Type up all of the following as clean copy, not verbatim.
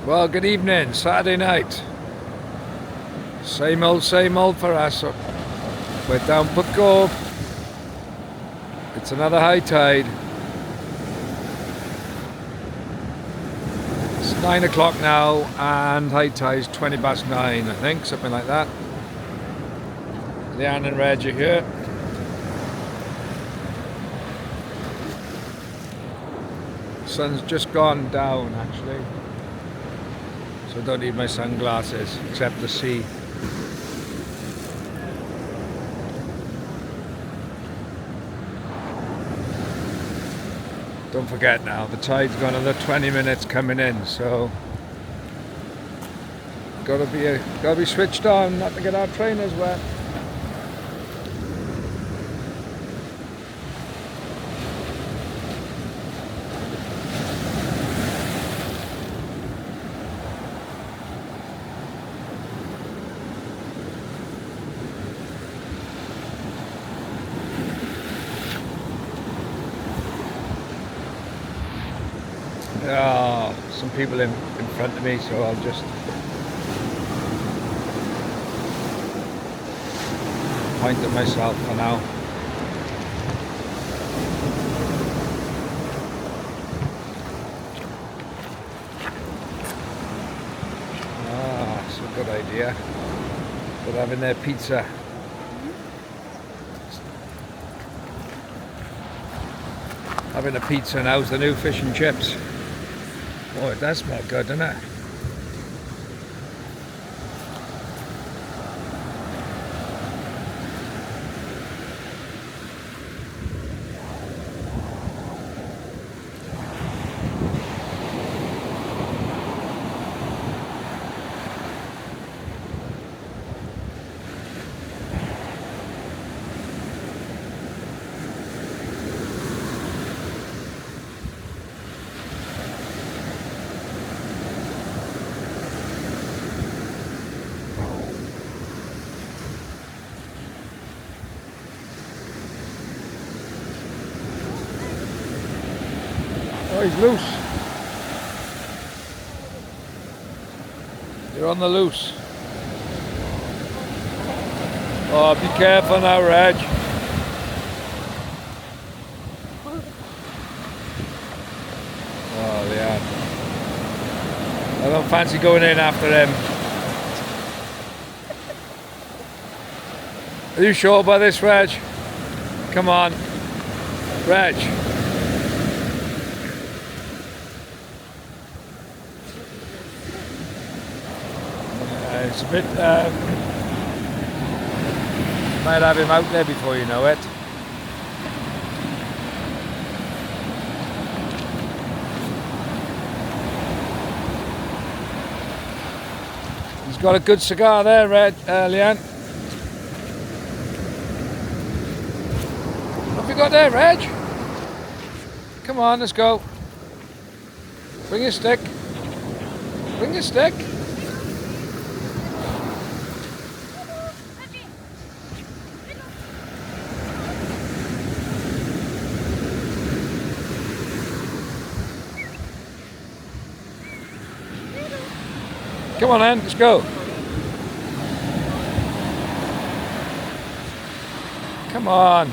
Well, good evening, Saturday night. Same old for us. We're down Putcove. It's another high tide. It's 9 o'clock now, and high tide's 20 past 9, I think, something like that. Leanne and Reg are here. Sun's just gone down, actually. So I don't need my sunglasses, except to see. Don't forget now, the tide's got another 20 minutes coming in, so gotta be switched on, not to get our trainers wet. Some people in front of me, so I'll just point at myself for now. It's a good idea. They're having their pizza. Having a pizza and how's the new fish and chips? Oh, it does smell good, doesn't it? Oh, he's loose. You're on the loose. Oh, be careful now, Reg. Oh, yeah. I don't fancy going in after him. Are you sure about this, Reg? Come on. Reg. It's a bit, might have him out there before you know it. He's got a good cigar there, Leanne. What have you got there, Reg? Come on, let's go. Bring your stick. Bring your stick. Come on, Ann, let's go. Come on.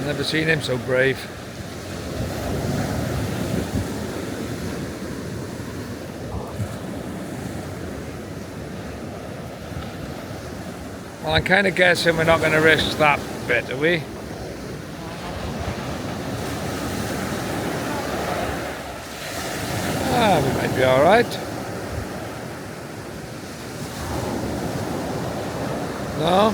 Never seen him so brave. Well, I'm kind of guessing we're not going to risk that bit, are we? We might be all right. No?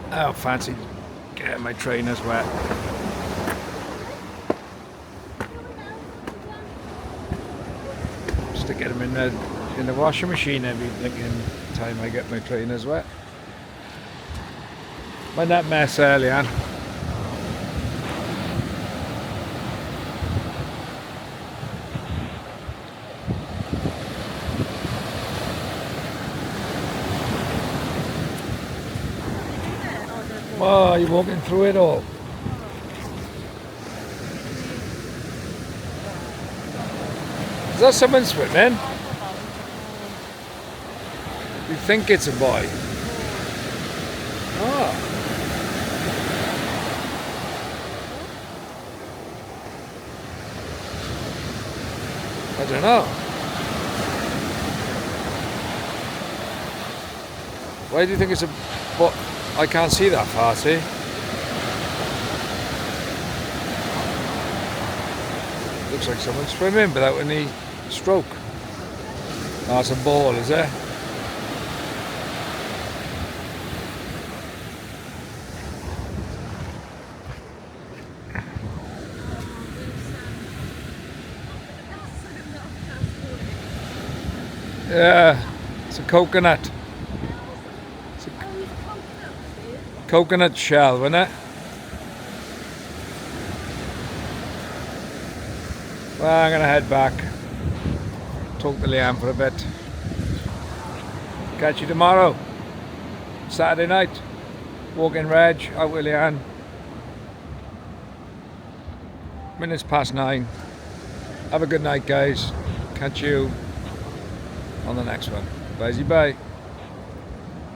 I don't fancy getting my trainers wet. Stick them in the washing machine every thinking time I get my trainers wet. Mind that mess early on. Oh, you're walking through it all. Is that someone swimming? You think it's a boy? Oh. I don't know. Why do you think it's a boy? I can't see that far, see? Looks like someone's swimming without any stroke. That's a ball, is it? Yeah, it's a coconut. It's a coconut shell, isn't it? Well, I'm gonna head back. Talk to Leanne for a bit. Catch you tomorrow. Saturday night. Walking Reg, out with Leanne. Minutes past 9. Have a good night, guys. Catch you on the next one. Bye-bye.